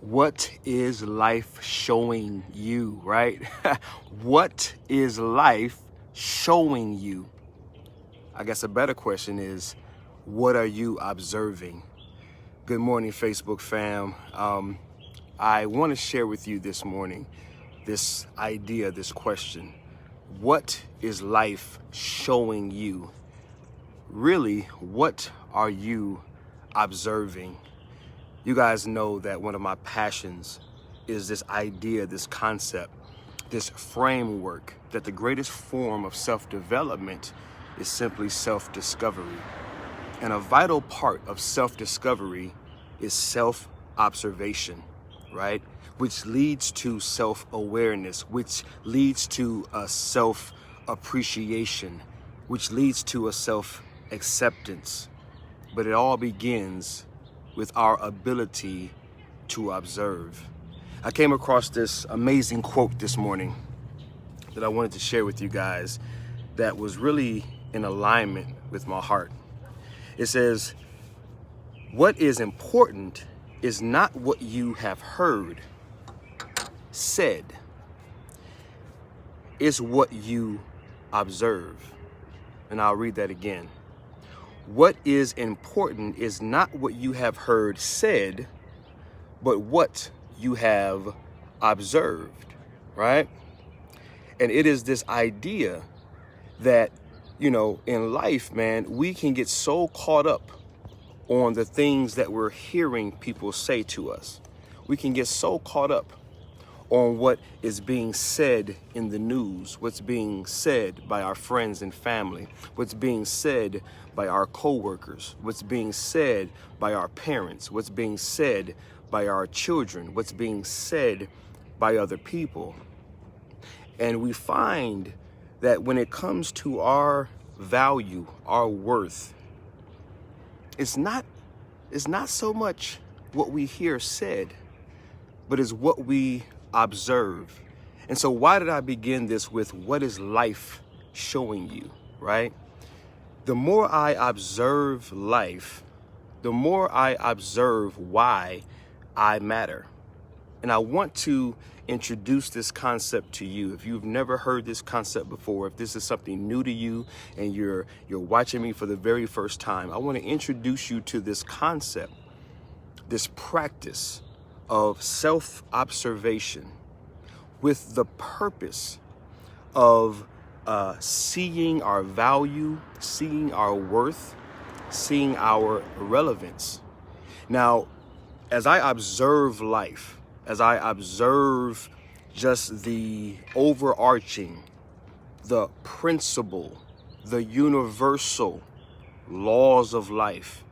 What is life showing you, right? What is life showing you? I guess a better question is, what are you observing? Good morning, Facebook fam. I want to share with you this morning this idea, this question. What is life showing you? Really, what are you observing? You guys know that one of my passions is this idea, this concept, this framework that the greatest form of self-development is simply self-discovery. And a vital part of self-discovery is self-observation, right? Which leads to self-awareness, which leads to a self-appreciation, which leads to a self-acceptance. But it all begins with our ability to observe. I came across this amazing quote this morning that I wanted to share with you guys that was really in alignment with my heart. It says, "What is important is not what you have heard said, it's what you observe." And I'll read that again. What is important is not what you have heard said, but what you have observed, right? And it is this idea that, in life, man, we can get so caught up on the things that we're hearing people say to us. We can get so caught up on what is being said in the news, what's being said by our friends and family, what's being said by our coworkers, what's being said by our parents, what's being said by our children, what's being said by other people. And we find that when it comes to our value, our worth, it's not so much what we hear said, but it's what we observe. And so why did I begin this with what is life showing you, right? The more I observe life, the more I observe why I matter. And I want to introduce this concept to you. If you've never heard this concept before, if this is something new to you and you're watching me for the very first time, I want to introduce you to this concept, this practice of self-observation with the purpose of seeing our value, seeing our worth, seeing our relevance. Now, as I observe life, as I observe just the overarching, the principle, the universal laws of life,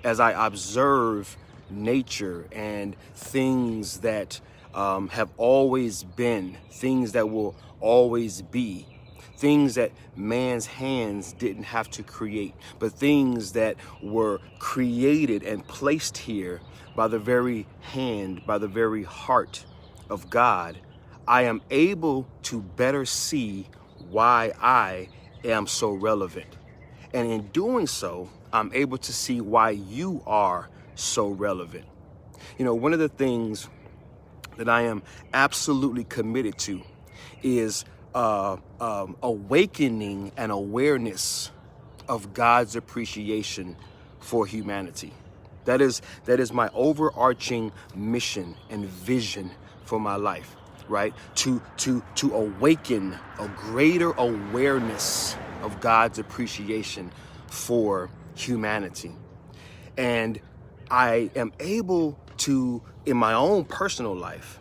as I observe nature and things that have always been, things that will always be, things that man's hands didn't have to create, but things that were created and placed here by the very hand, by the very heart of God, I am able to better see why I am so relevant. And in doing so, I'm able to see why you are so relevant. One of the things that I am absolutely committed to is awakening an awareness of God's appreciation for humanity. That is my overarching mission and vision for my life, right? To awaken a greater awareness of God's appreciation for humanity. And I am able to, in my own personal life,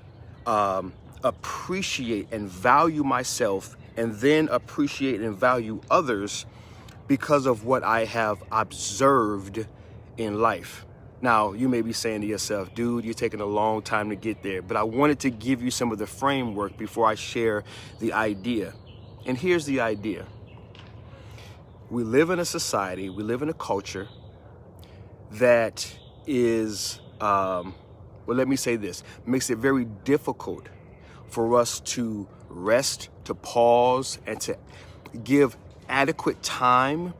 appreciate and value myself and then appreciate and value others because of what I have observed in life. Now, you may be saying to yourself, dude, you're taking a long time to get there, but I wanted to give you some of the framework before I share the idea. And here's the idea. We live in a society, we live in a culture that is, let me say this, makes it very difficult for us to rest, to pause, and to give adequate time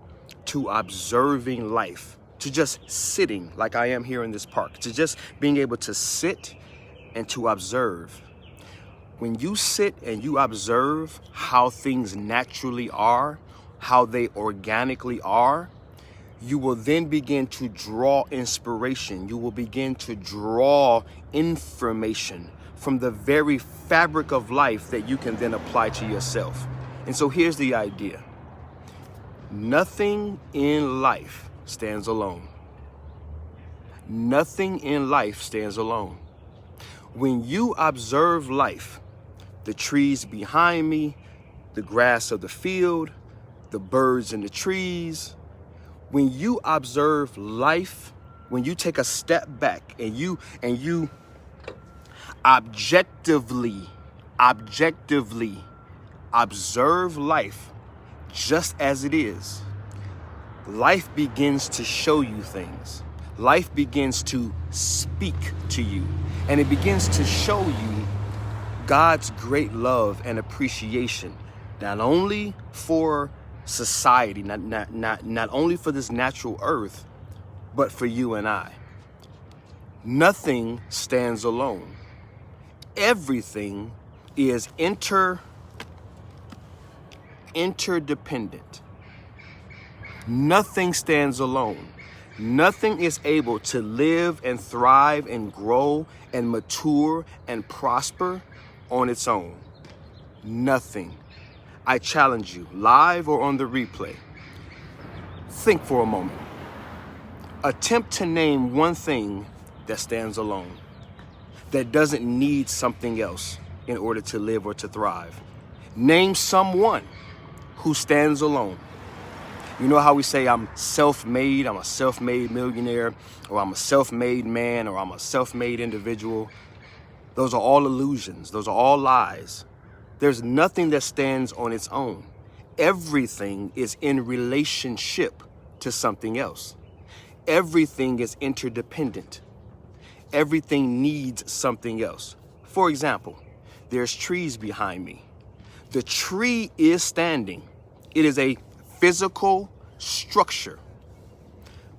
to observing life, to just sitting like I am here in this park, to just being able to sit and to observe. When you sit and you observe how things naturally are, how they organically are, you will then begin to draw inspiration. You will begin to draw information from the very fabric of life that you can then apply to yourself. And so here's the idea. Nothing in life stands alone. Nothing in life stands alone. When you observe life, the trees behind me, the grass of the field, the birds in the trees, when you observe life, when you take a step back and you objectively observe life just as it is, life begins to show you things. Life begins to speak to you, and it begins to show you God's great love and appreciation, not only for society, not only for this natural earth, but for you and I. Nothing stands alone. Everything is interdependent. Nothing stands alone. Nothing is able to live and thrive and grow and mature and prosper on its own. Nothing. I challenge you, live or on the replay, think for a moment. Attempt to name one thing that stands alone, that doesn't need something else in order to live or to thrive. Name someone who stands alone. You know how we say I'm self-made, I'm a self-made millionaire, or I'm a self-made man, or I'm a self-made individual. Those are all illusions. Those are all lies. There's nothing that stands on its own. Everything is in relationship to something else. Everything is interdependent. Everything needs something else. For example, there's trees behind me. The tree is standing. It is a physical structure.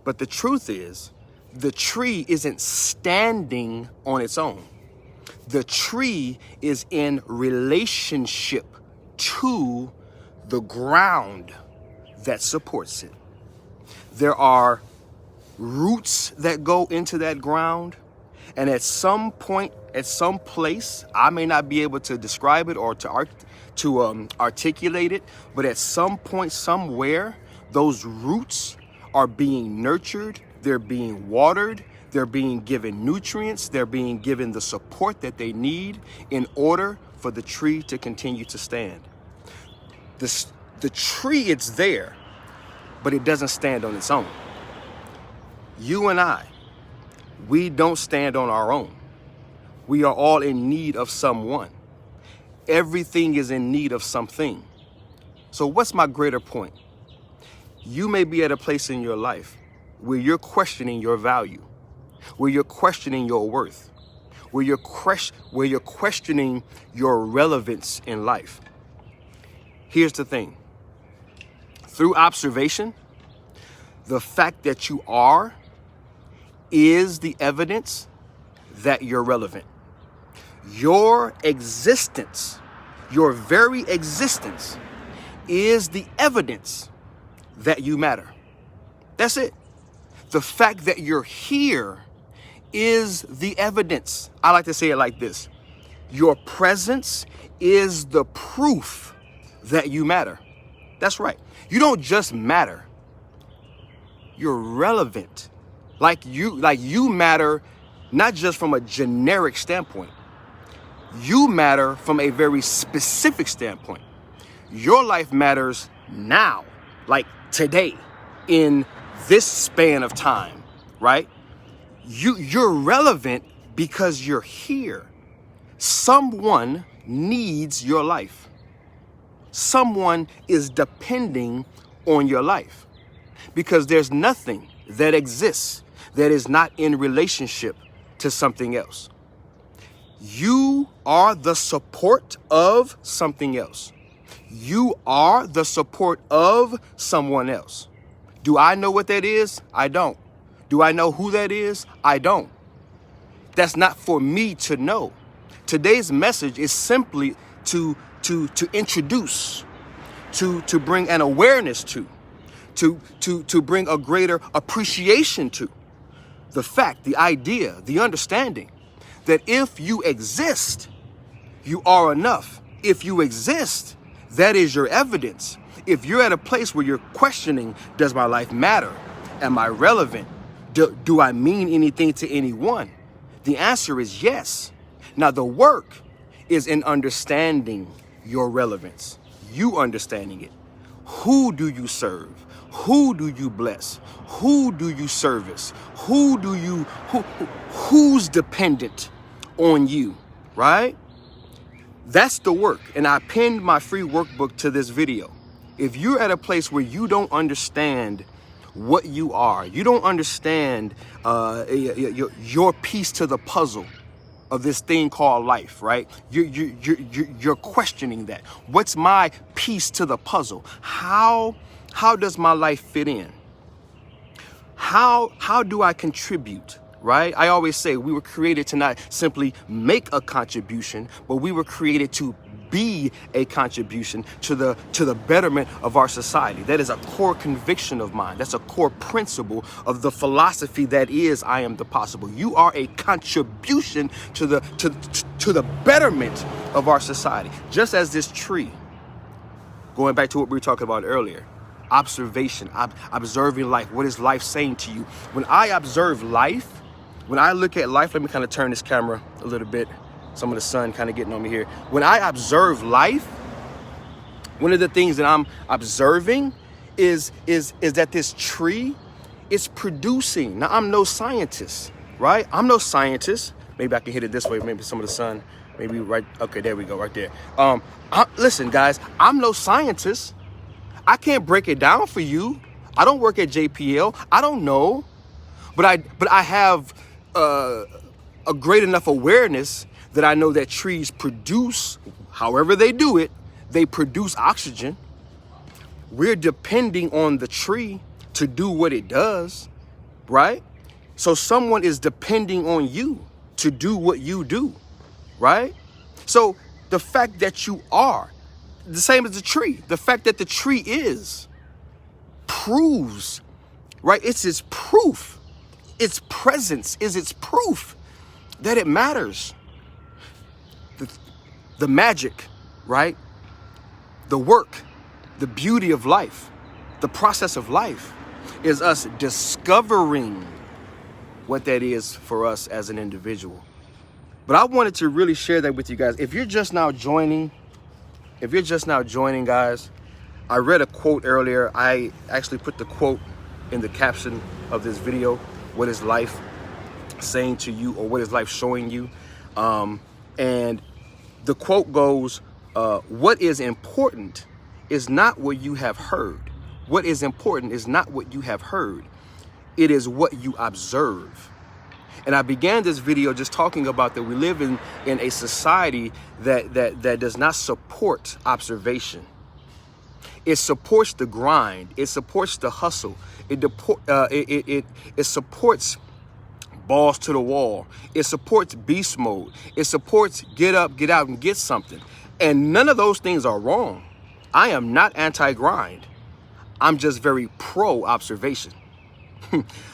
But the truth is, the tree isn't standing on its own. The tree is in relationship to the ground that supports it. There are roots that go into that ground, and at some point, at some place, I may not be able to describe it or to articulate it, but at some point, somewhere, those roots are being nurtured, they're being watered, they're being given nutrients, they're being given the support that they need in order for the tree to continue to stand. The tree, it's there, but it doesn't stand on its own. You and I, we don't stand on our own. We are all in need of someone. Everything is in need of something. So what's my greater point? You may be at a place in your life where you're questioning your value, where you're questioning your worth, where you're questioning your relevance in life. Here's the thing. Through observation, the fact that you are is the evidence that you're relevant. Your existence, your very existence, is the evidence that you matter. That's it. The fact that you're here is the evidence. I like to say it like this. Your presence is the proof that you matter. That's right. You don't just matter. You're relevant. Like you matter, not just from a generic standpoint. You matter from a very specific standpoint. Your life matters now, like today, in this span of time, right? You're relevant because you're here. Someone needs your life. Someone is depending on your life, because there's nothing that exists that is not in relationship to something else. You are the support of something else. You are the support of someone else. Do I know what that is? I don't. Do I know who that is? I don't. that's not for me to know. Today's message is simply to introduce, to bring an awareness to bring a greater appreciation to the fact, the idea, the understanding that if you exist, you are enough. If you exist, that is your evidence. If you're at a place where you're questioning, does my life matter? Am I relevant? Do I mean anything to anyone? The answer is yes. Now, the work is in understanding your relevance, you understanding it. Who do you serve? Who do you bless? Who do you service? Who's dependent on you, right? That's the work. And I pinned my free workbook to this video. If you're at a place where you don't understand what you are, you don't understand your piece to the puzzle of this thing called life, right? You're questioning that. What's my piece to the puzzle? How does my life fit in? How do I contribute? Right? I always say we were created to not simply make a contribution, but we were created to be a contribution to the betterment of our society. That is a core conviction of mine. That's a core principle of the philosophy that is iAMthepossible. You are a contribution to the betterment of our society. Just as this tree, going back to what we were talking about earlier, observation, observing life. What is life saying to you? When I observe life, when I look at life, let me kind of turn this camera a little bit. Some of the sun kind of getting on me here. When I observe life, one of the things that I'm observing is that this tree is producing. Now, I'm no scientist, right? I'm no scientist. Maybe I can hit it this way. Maybe some of the sun, maybe right. Okay, there we go, right there. Listen, guys, I'm no scientist. I can't break it down for you. I don't work at JPL. I don't know, but I have a great enough awareness that I know that trees produce, however they do it, they produce oxygen. We're depending on the tree to do what it does, right? So someone is depending on you to do what you do, right? So the fact that you are the same as the tree, the fact that the tree is, proves, right? It's its proof. Its presence is its proof that it matters. The magic, right? The work, the beauty of life, the process of life is us discovering what that is for us as an individual. But I wanted to really share that with you guys. If you're just now joining, guys, I read a quote earlier. I actually put the quote in the caption of this video. What is life saying to you, or what is life showing you? And the quote goes, what is important is not what you have heard. What is important is not what you have heard. It is what you observe. And I began this video just talking about that we live in a society that does not support observation. It supports the grind. It supports the hustle. It supports balls to the wall. It supports beast mode. It supports get up, get out, and get something. And none of those things are wrong. I am not anti-grind. I'm just very pro-observation.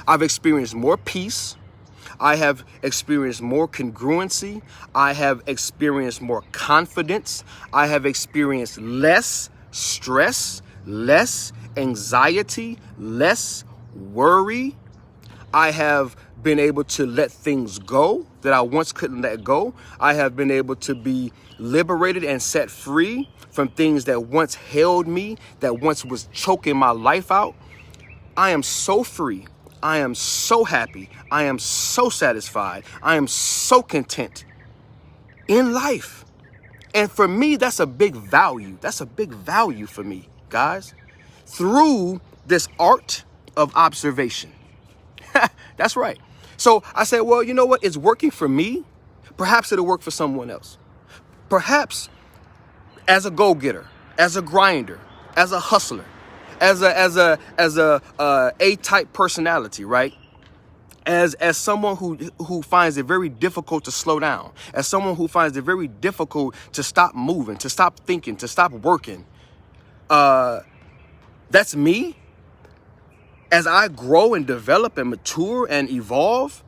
I've experienced more peace. I have experienced more congruency. I have experienced more confidence. I have experienced less stress, less anxiety, less worry. I have been able to let things go that I once couldn't let go. I have been able to be liberated and set free from things that once held me, that once was choking my life out. I am so free. I am so happy. I am so satisfied. I am so content in life. And for me, that's a big value. That's a big value for me, guys, through this art of observation. That's right. So I said, well, you know what? It's working for me. Perhaps it'll work for someone else. Perhaps as a go-getter, as a grinder, as a hustler, as a A-type personality, right? as someone who finds it very difficult to slow down, as someone who finds it very difficult to stop moving, to stop thinking, to stop working. That's me. As I grow and develop and mature and evolve,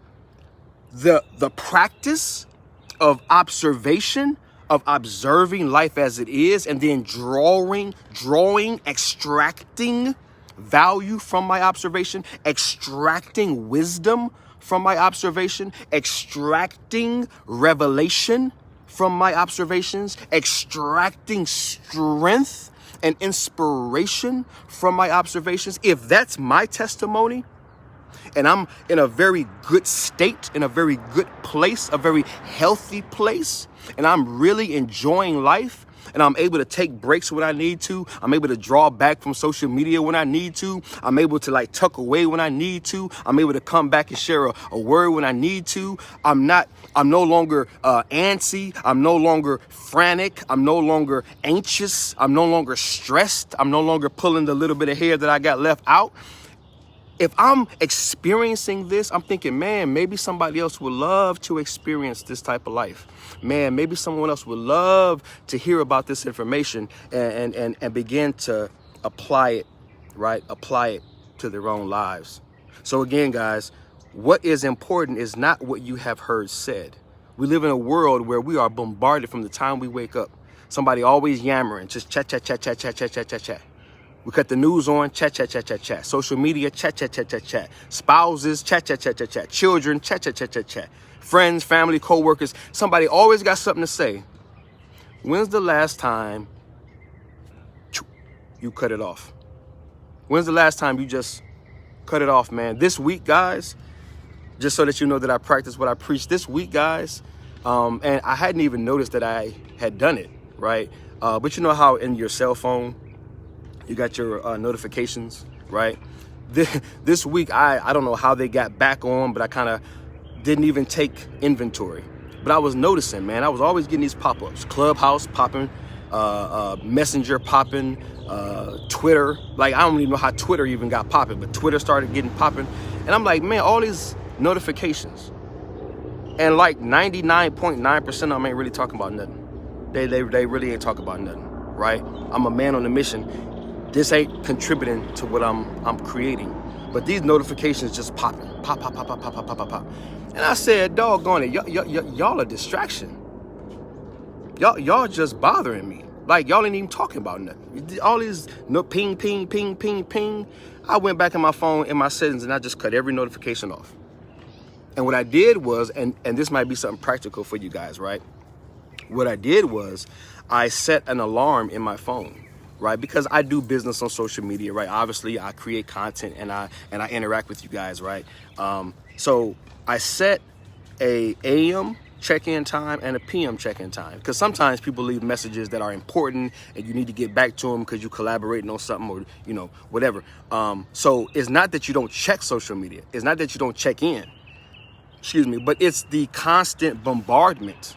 the practice of observation, of observing life as it is, and then drawing, extracting value from my observation, extracting wisdom from my observation, extracting revelation from my observations, extracting strength and inspiration from my observations. If that's my testimony, and I'm in a very good state, in a very good place, a very healthy place, and I'm really enjoying life, and I'm able to take breaks when I need to. I'm able to draw back from social media when I need to. I'm able to like tuck away when I need to. I'm able to come back and share a word when I need to. I'm no longer antsy. I'm no longer frantic. I'm no longer anxious. I'm no longer stressed. I'm no longer pulling the little bit of hair that I got left out. If I'm experiencing this, I'm thinking, man, maybe somebody else would love to experience this type of life. Man, maybe someone else would love to hear about this information and begin to apply it, right? Apply it to their own lives. So again, guys, what is important is not what you have heard said. We live in a world where we are bombarded from the time we wake up. Somebody always yammering, just chat, chat, chat, chat, chat, chat, chat, chat, chat. We cut the news on, chat, chat, chat, chat, chat. Social media, chat, chat, chat, chat, chat. Spouses, chat, chat, chat, chat, chat. Children, chat, chat, chat, chat, chat. Friends, family, co-workers. Somebody always got something to say. When's the last time you cut it off? When's the last time you just cut it off, man? This week, guys, just so that you know that I practice what I preach this week, guys. And I hadn't even noticed that I had done it, right? But you know how in your cell phone, you got your notifications, right? This week, I don't know how they got back on, but I kind of didn't even take inventory. But I was noticing, man, I was always getting these pop-ups. Clubhouse popping, Messenger popping, Twitter. Like, I don't even know how Twitter even got popping, but Twitter started getting popping. And I'm like, man, all these notifications. And like 99.9% of them ain't really talking about nothing. They really ain't talking about nothing, right? I'm a man on a mission. This ain't contributing to what I'm creating. But these notifications just popping. Pop, pop, pop, pop, pop, pop, pop, pop. And I said, doggone it, y'all a distraction. Y'all just bothering me. Like, y'all ain't even talking about nothing. All these ping, ping, ping, ping, ping. I went back in my phone, in my settings, and I just cut every notification off. And what I did was, and this might be something practical for you guys, right? What I did was I set an alarm in my phone. Right, because I do business on social media, right? Obviously, I create content and I interact with you guys, right? So I set a AM check-in time and a PM check-in time, because sometimes people leave messages that are important and you need to get back to them because you're collaborating on something or whatever. So it's not that you don't check social media. It's not that you don't check in. Excuse me, but it's the constant bombardment.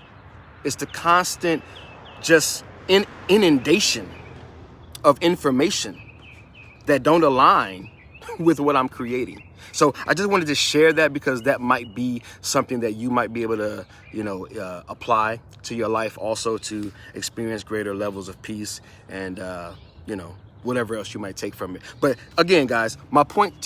It's the constant just inundation of information that don't align with what I'm creating. So I just wanted to share that because that might be something that you might be able to, apply to your life also to experience greater levels of peace and, whatever else you might take from it. But again, guys, my point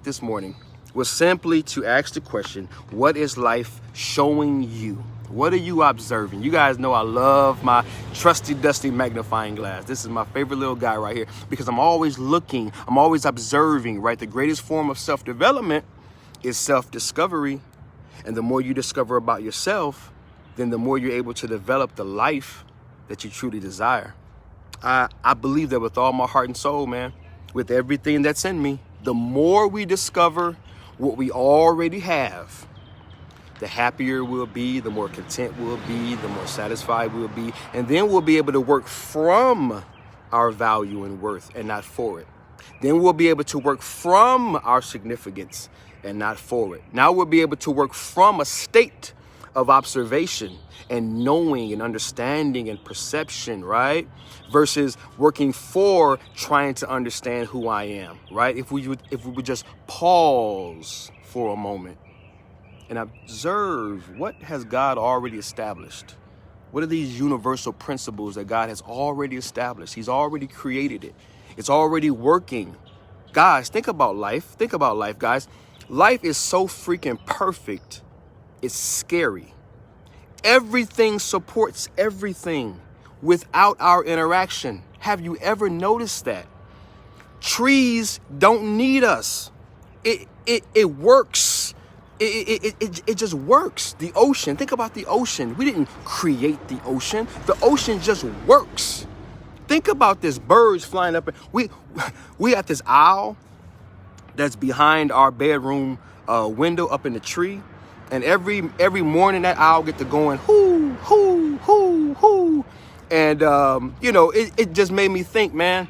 this morning was simply to ask the question, what is life showing you? What are you observing? You guys know I love my trusty, dusty magnifying glass. This is my favorite little guy right here because I'm always looking, I'm always observing, right? The greatest form of self-development is self-discovery. And the more you discover about yourself, then the more you're able to develop the life that you truly desire. I believe that with all my heart and soul, man, with everything that's in me, the more we discover what we already have, the happier we'll be, the more content we'll be, the more satisfied we'll be. And then we'll be able to work from our value and worth and not for it. Then we'll be able to work from our significance and not for it. Now we'll be able to work from a state of observation and knowing and understanding and perception, right? Versus working for trying to understand who I am, right? If we would just pause for a moment and observe, what has God already established? What are these universal principles that God has already established? He's already created it. It's already working. Guys, think about life. Think about life, guys. Life is so freaking perfect. It's scary. Everything supports everything without our interaction. Have you ever noticed that? Trees don't need us. It works. It just works. The ocean, think about the ocean. We didn't create the ocean. The ocean just works. Think about this, birds flying up. We got this owl that's behind our bedroom window up in the tree. And every morning that owl get to going, hoo, hoo, hoo, hoo. And, it just made me think, man,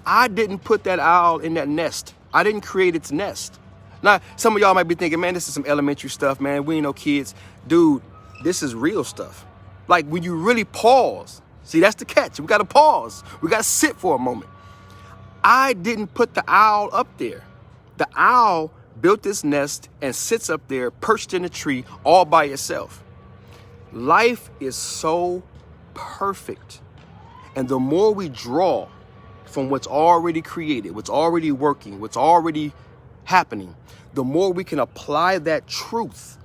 I didn't put that owl in that nest. I didn't create its nest. Now, some of y'all might be thinking, man, this is some elementary stuff, man. We ain't no kids. Dude, this is real stuff. Like when you really pause. See, that's the catch. We got to pause. We got to sit for a moment. I didn't put the owl up there. The owl built this nest and sits up there perched in a tree all by itself. Life is so perfect. And the more we draw from what's already created, what's already working, what's already happening, the more we can apply that truth.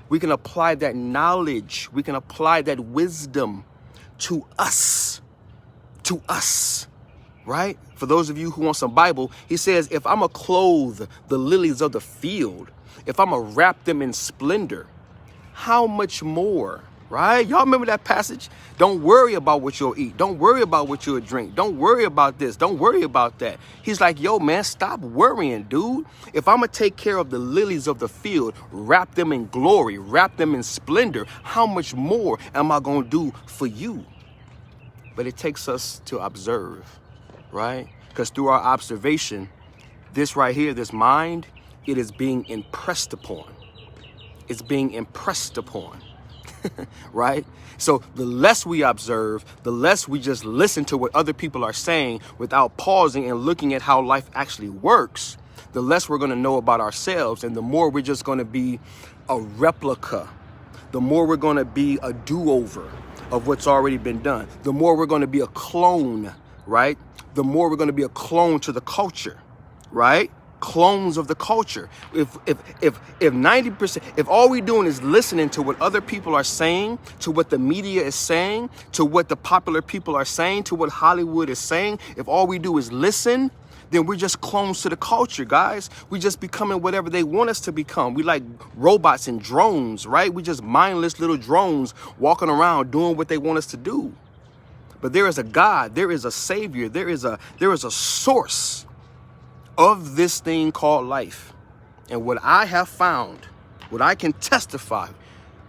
We can apply that knowledge. We can apply that wisdom to us, right? For those of you who want some Bible, he says, if I'm going to clothe the lilies of the field, if I'm going to wrap them in splendor, how much more, right? Y'all remember that passage? Don't worry about what you'll eat. Don't worry about what you'll drink. Don't worry about this. Don't worry about that. He's like, yo, man, stop worrying, dude. If I'm going to take care of the lilies of the field, wrap them in glory, wrap them in splendor, how much more am I going to do for you? But it takes us to observe, right? Because through our observation, this right here, this mind, it is being impressed upon. It's being impressed upon, right? So the less we observe, the less we just listen to what other people are saying without pausing and looking at how life actually works, the less we're going to know about ourselves. And the more we're just going to be a replica, the more we're going to be a do-over of what's already been done, the more we're going to be a clone, right? The more we're going to be a clone to the culture, right? Clones of the culture. If 90%, if all we're doing is listening to what other people are saying, to what the media is saying, to what the popular people are saying, to what Hollywood is saying, if all we do is listen, then we're just clones to the culture, guys. We just becoming whatever they want us to become. We like robots and drones, right? We just mindless little drones walking around doing what they want us to do. But there is a God, there is a Savior, there is a source of this thing called life. And what I have found, what I can testify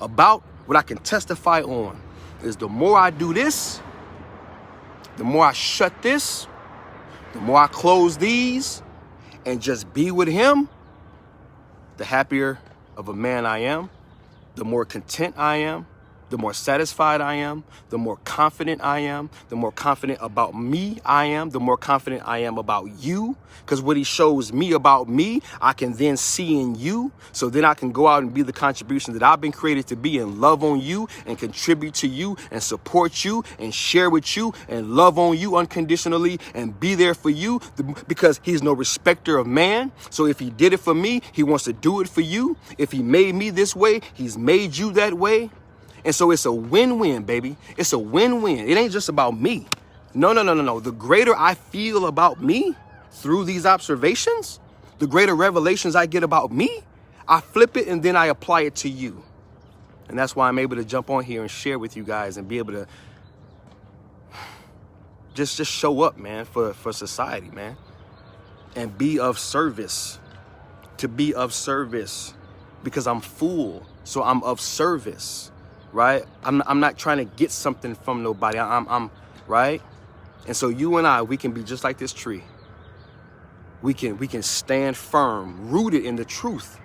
about, what I can testify on, is the more I do this, the more I shut this, the more I close these and just be with him, the happier of a man I am, the more content I am, the more satisfied I am, the more confident I am, the more confident about me I am, the more confident I am about you. Because what he shows me about me, I can then see in you. So then I can go out and be the contribution that I've been created to be and love on you and contribute to you and support you and share with you and love on you unconditionally and be there for you, because he's no respecter of man. So if he did it for me, he wants to do it for you. If he made me this way, he's made you that way. And so it's a win-win, baby. It's a win-win. It ain't just about me. No. The greater I feel about me through these observations, the greater revelations I get about me, I flip it and then I apply it to you. And that's why I'm able to jump on here and share with you guys and be able to just show up, man, for society, man, and be of service, to be of service, because I'm full. So I'm of service. Right? I'm not trying to get something from nobody. I'm right. And so you and I, we can be just like this tree. We can stand firm, rooted in the truth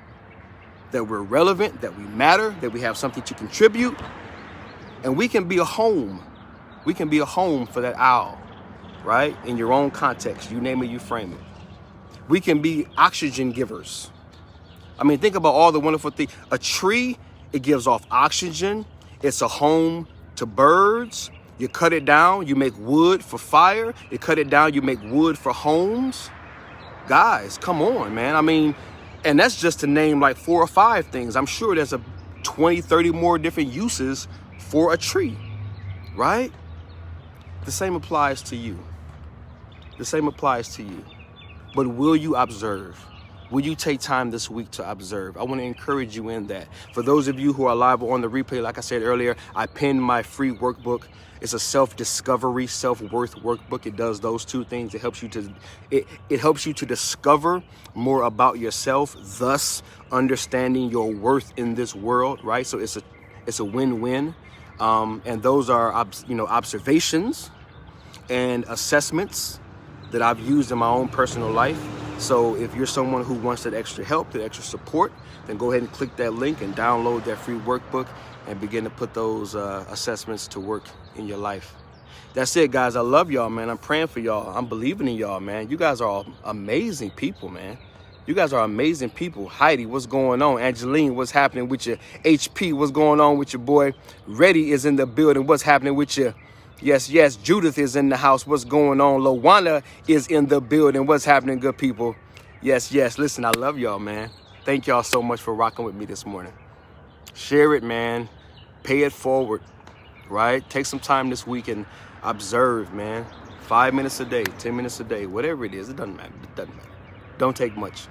that we're relevant, that we matter, that we have something to contribute. And we can be a home. We can be a home for that owl, right? In your own context, you name it, you frame it. We can be oxygen givers. I mean, think about all the wonderful things. A tree, it gives off oxygen. It's a home to birds. You cut it down, you make wood for fire. You cut it down, you make wood for homes. Guys, come on, man. I mean, and that's just to name like 4 or 5 things. I'm sure there's 20, 30 more different uses for a tree, right? The same applies to you. The same applies to you. But will you observe? Will you take time this week to observe? I want to encourage you in that. For those of you who are live on the replay, like I said earlier, I pinned my free workbook. It's a self-discovery, self-worth workbook. It does those 2 things. It helps you to discover more about yourself, thus understanding your worth in this world, right? So it's a win-win. And those are observations and assessments that I've used in my own personal life. So if you're someone who wants that extra help, that extra support, then go ahead and click that link and download that free workbook and begin to put those assessments to work in your life. That's it, guys. I love y'all, man. I'm praying for y'all. I'm believing in y'all, man. You guys are all amazing people, man. You guys are amazing people. Heidi, what's going on? Angeline, what's happening with you? HP, what's going on with your boy? Reddy is in the building. What's happening with you? Yes, Judith is in the house. What's going on? Lowana is in the building. What's happening, good people? Yes. Listen, I love y'all, man. Thank y'all so much for rocking with me this morning. Share it, man. Pay it forward, right? Take some time this week and observe, man. 5 minutes a day, 10 minutes a day, whatever it is. It doesn't matter. It doesn't matter. Don't take much.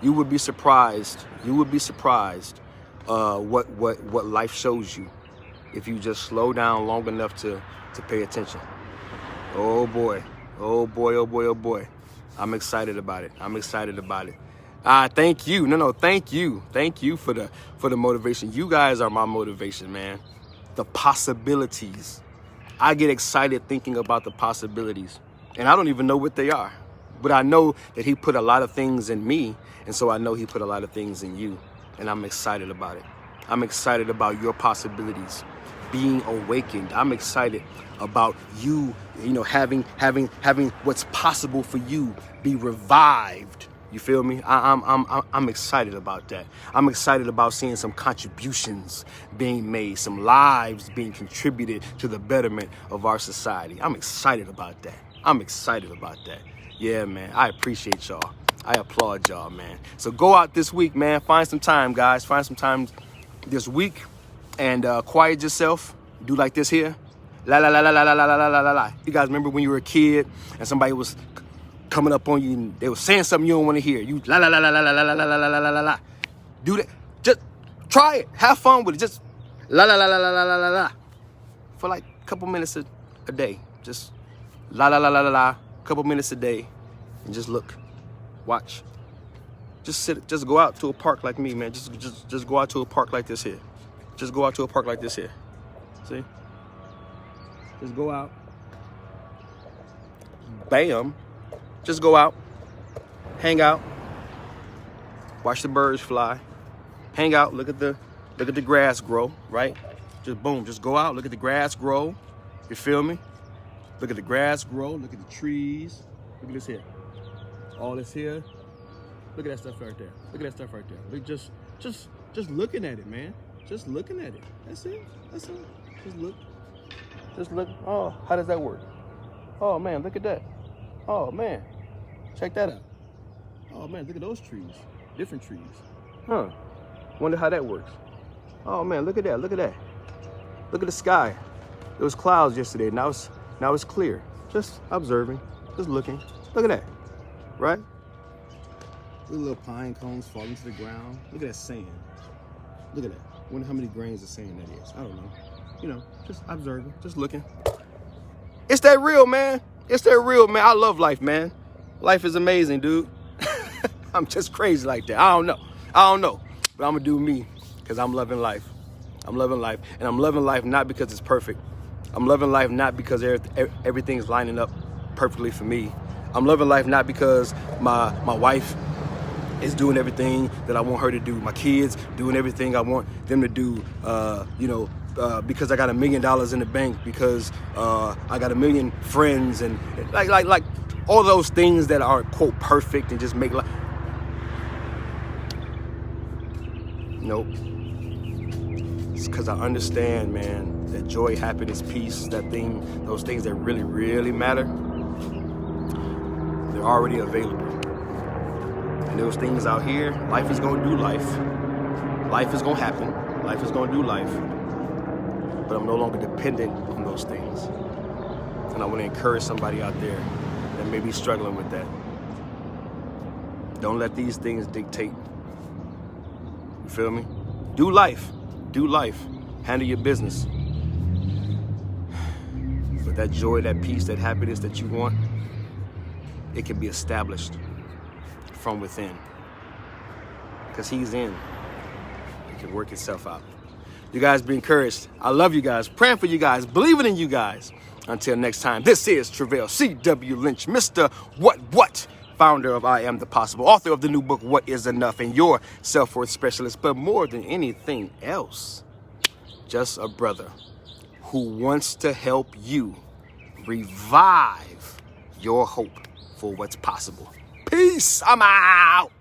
You would be surprised. You would be surprised what life shows you if you just slow down long enough to pay attention. Oh boy. I'm excited about it. Thank you. Thank you for the motivation. You guys are my motivation, man. The possibilities. I get excited thinking about the possibilities, and I don't even know what they are, but I know that he put a lot of things in me, and so I know he put a lot of things in you, and I'm excited about it. I'm excited about your possibilities being awakened. I'm excited about you, having what's possible for you be revived. You feel me? I'm excited about that. I'm excited about seeing some contributions being made, some lives being contributed to the betterment of our society. I'm excited about that. Yeah, man. I appreciate y'all. I applaud y'all, man. So go out this week, man. Find some time, guys. Find some time this week and quiet yourself. Do like this here. La la la la la la la la la la. You guys remember when you were a kid and somebody was coming up on you and they were saying something you don't want to hear? You la la la la la la la la la la la la la. Do that. Just try it. Have fun with it. Just la la la la la la la la la. For like a couple minutes a day. Just la la la la la la. Couple minutes a day, and just look, watch. Just sit. Just go out to a park like me, man. Just go out to a park like this here. Just go out to a park like this here. See? Just go out. Bam. Just go out. Hang out. Watch the birds fly. Hang out. Look at the grass grow, right? Just boom. Just go out. Look at the grass grow. You feel me? Look at the grass grow. Look at the trees. Look at this here. All this here. Look at that stuff right there. Look at that stuff right there. Look, just looking at it, man. Just looking at it. That's it. Just look. Just look. Oh, how does that work? Oh, man, look at that. Oh, man. Check that out. Oh, man, look at those trees. Different trees. Huh. Wonder how that works. Oh, man, look at that. Look at that. Look at the sky. There was clouds yesterday. Now it's clear. Just observing. Just looking. Look at that. Right? Little pine cones falling to the ground. Look at that sand. Look at that. Wonder how many grains of sand that is. I don't know. Just observing, just looking. It's that real, man. I love life, man. Life is amazing, dude. I'm just crazy like that. I don't know. But I'm gonna do me because I'm loving life. And I'm loving life not because it's perfect. I'm loving life not because everything's lining up perfectly for me. I'm loving life not because my wife is doing everything that I want her to do. My kids doing everything I want them to do. Because I got $1 million in the bank, because I got 1 million friends, and like all those things that are quote perfect and just make life. Nope. It's because I understand, man, that joy, happiness, peace, those things that really, really matter, they're already available. And those things out here, life is going to do life. Life is going to happen. Life is going to do life. But I'm no longer dependent on those things. And I want to encourage somebody out there that may be struggling with that. Don't let these things dictate. You feel me? Do life. Do life. Handle your business. But that joy, that peace, that happiness that you want, it can be established from within. Because he's in. It can work itself out. You guys be encouraged. I love you guys. Praying for you guys. Believing in you guys. Until next time, this is Travell C.W. Lynch, Mr. What? Founder of iAMthepossible, author of the new book, What Is Enough, and your self-worth specialist. But more than anything else, just a brother who wants to help you revive your hope for what's possible. Peace. I'm out.